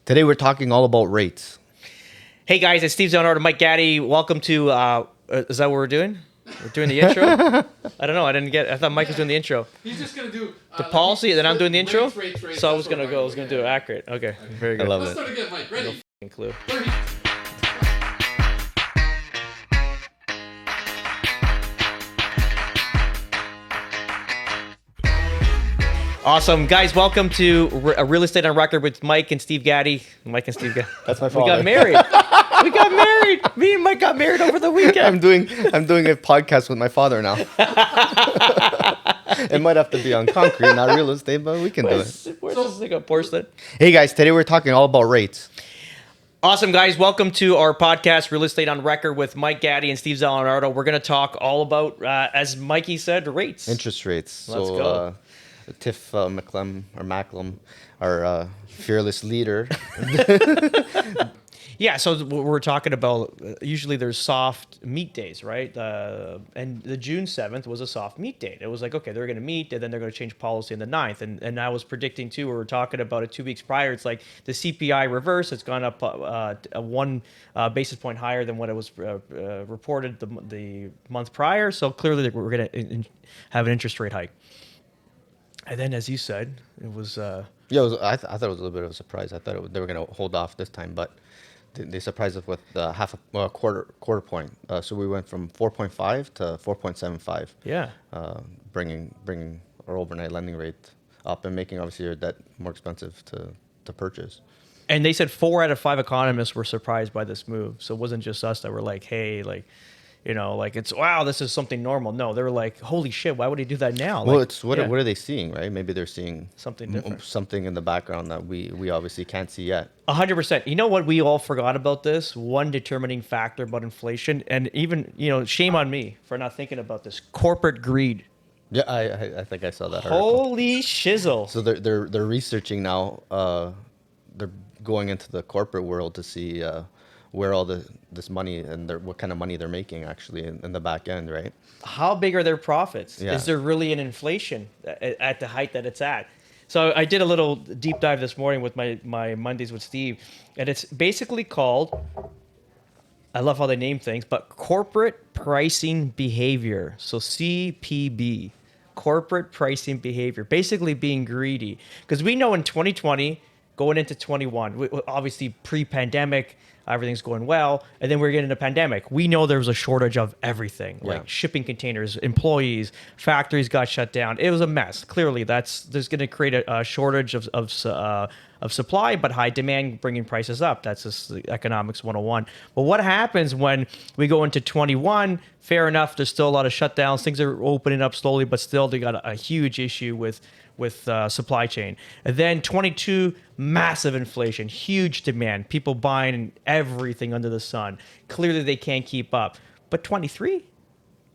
Today we're talking all about rates. Hey guys, it's Steve Zonard and Mike Gaddy. Welcome to, is that what we're doing? We're doing the intro? I don't know. I thought Mike was doing the intro. He's just going to do The policy, then I'm doing the intro? Rates. So I was going to do it accurate. Okay, very good. I love Let's it. start again, Mike. Ready? No clue. 30. Awesome. Guys, welcome to Real Estate on Record with Mike and Steve Gaddy. Mike and Steve Gaddy. That's my We father. got married. We got married. Me and Mike got married over the weekend. I'm doing a podcast with my father now. It might have to be on concrete, not real estate, but we can do it. Where's this thing of porcelain? Hey guys, today we're talking all about rates. Awesome, guys. Welcome to our podcast, Real Estate on Record with Mike Gaddy and Steve Zalinardo. We're going to talk all about, as Mikey said, rates. Interest rates. Let's go. Tiff Macklem, our fearless leader. Yeah, so we're talking about, usually there's soft meet days, right? And the June 7th was a soft meet date. It was like, okay, they're going to meet, and then they're going to change policy on the 9th. And I was predicting, too, we were talking about it 2 weeks prior. It's like the CPI reverse. It's gone up 1 basis point higher than what it was reported the month prior. So clearly we're going to have an interest rate hike. And then, as you said, it was... I thought it was a little bit of a surprise. I thought they were going to hold off this time, but they surprised us with quarter point. So we went from 4.5 to 4.75. Yeah. Bringing our overnight lending rate up and making obviously your debt more expensive to purchase. And they said 4 out of 5 economists were surprised by this move. So it wasn't just us that were like, hey, it's, wow, this is something normal. No, they were like, holy shit, why would he do that now? Well, like, it's what are they seeing, right? Maybe they're seeing Something different. something in the background that we obviously can't see yet. 100%. You know what? We all forgot about this. One determining factor about inflation, and even, shame on me for not thinking about this. Corporate greed. Yeah, I think I saw that article. Holy shizzle. So they're researching now. They're going into the corporate world to see where all this money and what kind of money they're making actually in the back end, right? How big are their profits? Yeah. Is there really an inflation at the height that it's at? So I did a little deep dive this morning with my Mondays with Steve, and it's basically called, I love how they name things, but corporate pricing behavior. So CPB, corporate pricing behavior, basically being greedy. Because we know in 2020, going into 21, obviously pre-pandemic, everything's going well, and then we're getting a pandemic. We know there was a shortage of everything, like shipping containers, employees, factories got shut down. It was a mess. Clearly, there's going to create a shortage of supply, but high demand bringing prices up. That's just the economics 101. But what happens when we go into 21? Fair enough, there's still a lot of shutdowns. Things are opening up slowly, but still they got a huge issue with supply chain. And then 22, massive inflation, huge demand, people buying everything under the sun. Clearly they can't keep up. But 23?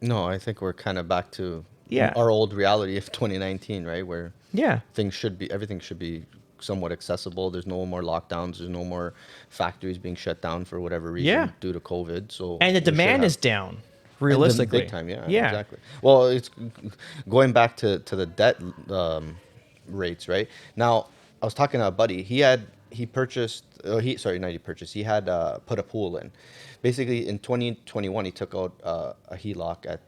No, I think we're kind of back to Yeah. our old reality of 2019, right? Where Yeah. everything should be somewhat accessible. There's no more lockdowns. There's no more factories being shut down for whatever reason due to COVID. So And the demand is down, realistically. big time, yeah, exactly. Well, it's going back to the debt rates, right? Now, I was talking to a buddy. He had put a pool in. Basically, in 2021, he took out a HELOC at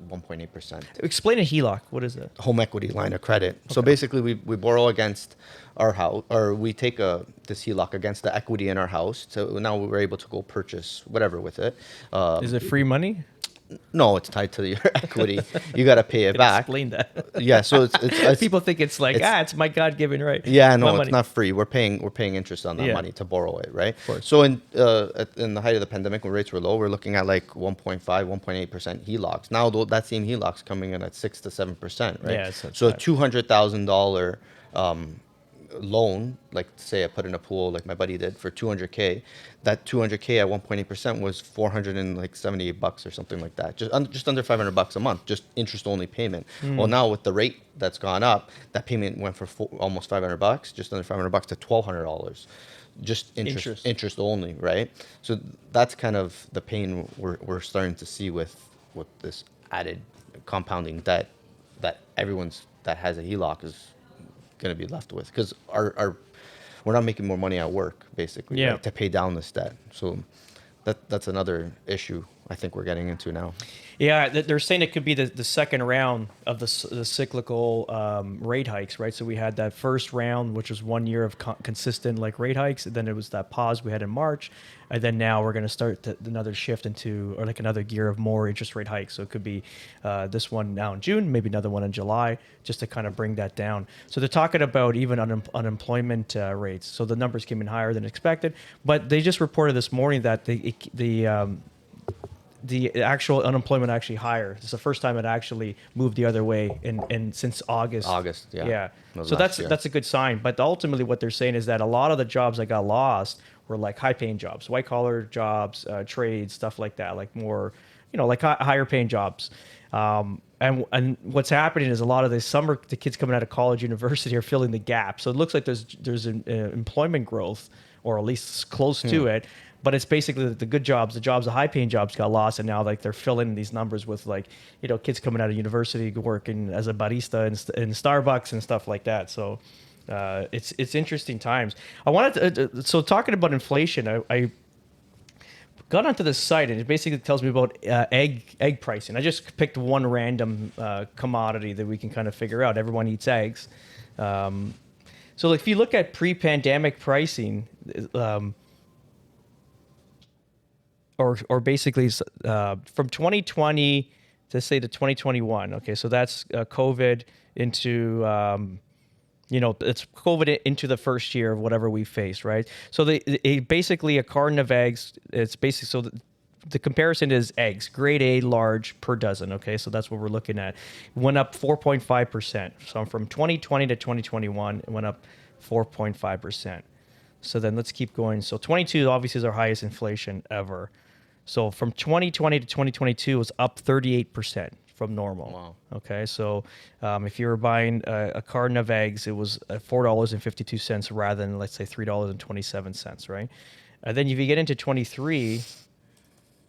1.8%. Explain a HELOC. What is it? Home equity line of credit. So basically, we borrow against our house, or we take this HELOC against the equity in our house. So now we're able to go purchase whatever with it. Is it free money? No, it's tied to your equity. You got to pay it back. Explain that. Yeah, so it's People think it's like, it's my God-given right. yeah, no, My it's money. not free. We're paying interest on that Yeah. money to borrow it, right? course. So in the height of the pandemic, when rates were low, we're looking at like 1.5, 1.8% HELOCs. Now that same HELOC's coming in at 6 to 7%, right? Yeah, it's so a bad. $200,000 loan, like say I put in a pool like my buddy did for 200K, that 200K at 1.8% was $478 or something like that, just under $500 a month, just interest only payment. Well, now with the rate that's gone up, that payment went for almost $500, just under $500 to $1,200, just interest only, right? So that's kind of the pain we're starting to see with this added compounding debt that everyone's that has a HELOC is going to be left with, because we're not making more money at work, basically, Yeah. right, to pay down this debt. So that's another issue I think we're getting into now. Yeah, they're saying it could be the second round of the cyclical rate hikes, right? So we had that first round, which was 1 year of consistent like rate hikes, and then it was that pause we had in March, and then now we're going to start another shift into, or like another gear of more interest rate hikes. So it could be this one now in June, maybe another one in July, just to kind of bring that down. So they're talking about even unemployment rates. So the numbers came in higher than expected, but they just reported this morning that the actual unemployment actually higher. It's the first time it actually moved the other way in since August. August, yeah. Yeah. Of So last year. that's a good sign. But ultimately, what they're saying is that a lot of the jobs that got lost were like high paying jobs, white collar jobs, trades, stuff like that, like more, like higher paying jobs. And what's happening is a lot of the kids coming out of college, university are filling the gap. So it looks like there's an employment growth, or at least close to it. But it's basically the good jobs, the high paying jobs got lost, and now like they're filling these numbers with like, kids coming out of university working as a barista in Starbucks and stuff like that. So it's interesting times. I wanted to, so talking about inflation, I got onto this site, and it basically tells me about egg pricing. I just picked one random commodity that we can kind of figure out. Everyone eats eggs. So like, if you look at pre-pandemic pricing, or basically from 2020 to say to 2021. Okay, so that's COVID into it's COVID into the first year of whatever we faced, right? So basically a carton of eggs. It's basically so. The comparison is eggs, grade A, large, per dozen. Okay, so that's what we're looking at. Went up 4.5%. So from 2020 to 2021, it went up 4.5%. So then let's keep going. So 22 obviously is our highest inflation ever. So from 2020 to 2022, it was up 38% from normal. Wow. Okay, so if you were buying a carton of eggs, it was $4.52 rather than, let's say, $3.27, right? And then if you get into 23...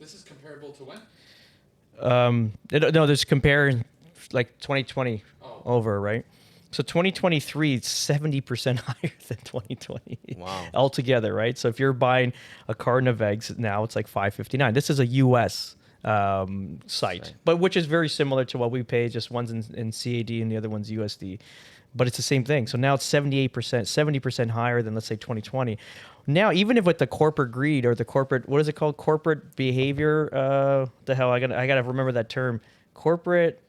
This is comparable to when? No, there's comparing like 2020 Oh. over, right? So 2023 is 70% higher than 2020 Wow. altogether, right? So if you're buying a carton of eggs now, it's like $5.59. This is a U.S. Site, Right. but which is very similar to what we pay. Just one's in CAD and the other one's USD, but it's the same thing. So now it's 70% higher than, let's say, 2020. Now, even if with the corporate greed or the corporate, what is it called? Corporate behavior. The hell, I gotta remember that term. Corporate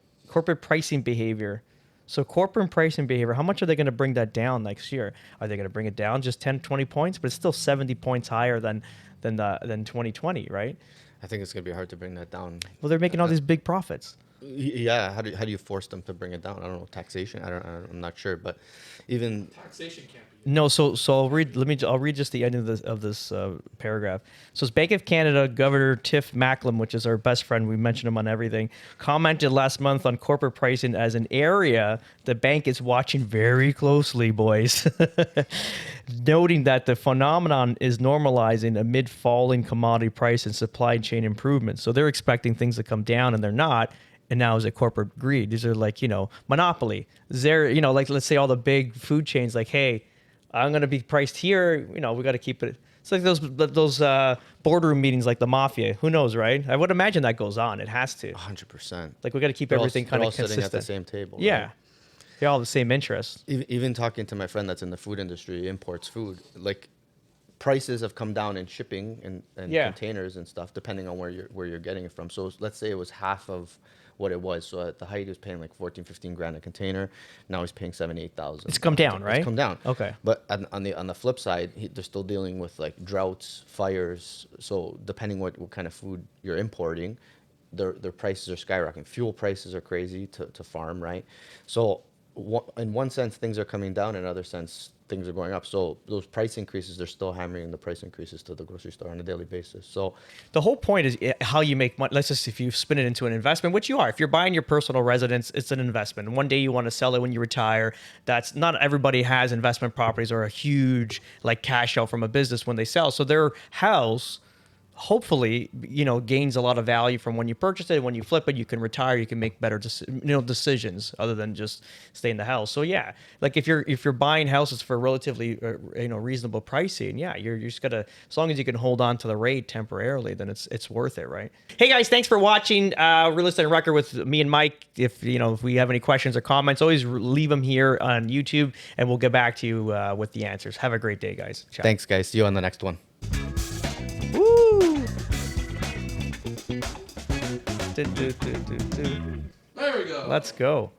pricing behavior. So corporate pricing behavior, how much are they going to bring that down next year? Are they going to bring it down just 10, 20 points? But it's still 70 points higher than 2020, right? I think it's gonna be hard to bring that down. Well, they're making all these big profits. Yeah, how do you force them to bring it down? I don't know, taxation. I'm not sure, but even Taxation can't be. No, so I'll read. I'll read just the end of this paragraph. So it's Bank of Canada Governor Tiff Macklem, which is our best friend. We mention him on everything. Commented last month on corporate pricing as an area the bank is watching very closely, boys. Noting that the phenomenon is normalizing amid falling commodity price and supply chain improvements. So they're expecting things to come down, and they're not. And now is it corporate greed? These are like, monopoly. There, like, let's say all the big food chains, like, hey, I'm going to be priced here. We got to keep it. It's like those boardroom meetings, like the mafia. Who knows, right? I would imagine that goes on. It has to. 100%. Like, we got to keep They're all- everything kind they're of all sitting consistent. at the same table. Yeah, right? they all have the same interests. Even talking to my friend that's in the food industry, imports food, like prices have come down in shipping and Yeah. containers and stuff, depending on where you're getting it from. So let's say it was half of what it was. So at the height, he was paying like 14, 15 grand a container. Now he's paying 7, 8,000. It's come down, right? It's come down. Okay. But on the flip side, they're still dealing with like droughts, fires. So depending what kind of food you're importing, their prices are skyrocketing. Fuel prices are crazy to farm, right? So in one sense, things are coming down. In another sense, things are going up. So those price increases, they're still hammering the price increases to the grocery store on a daily basis. So The whole point is how you make money. Let's just, if you spin it into an investment, which you are, if you're buying your personal residence, it's an investment. One day you want to sell it when you retire. That's not everybody has investment properties or a huge like cash out from a business when they sell. So their house hopefully, gains a lot of value from when you purchase it. When you flip it, you can retire. You can make better, decisions other than just stay in the house. So yeah, like if you're buying houses for relatively, reasonable pricing, yeah, you're just gonna, as long as you can hold on to the rate temporarily, then it's worth it, right? Hey guys, thanks for watching Real Estate on Record with me and Mike. If we have any questions or comments, always leave them here on YouTube, and we'll get back to you with the answers. Have a great day, guys. Ciao. Thanks, guys. See you on the next one. Woo! There we go. Let's go.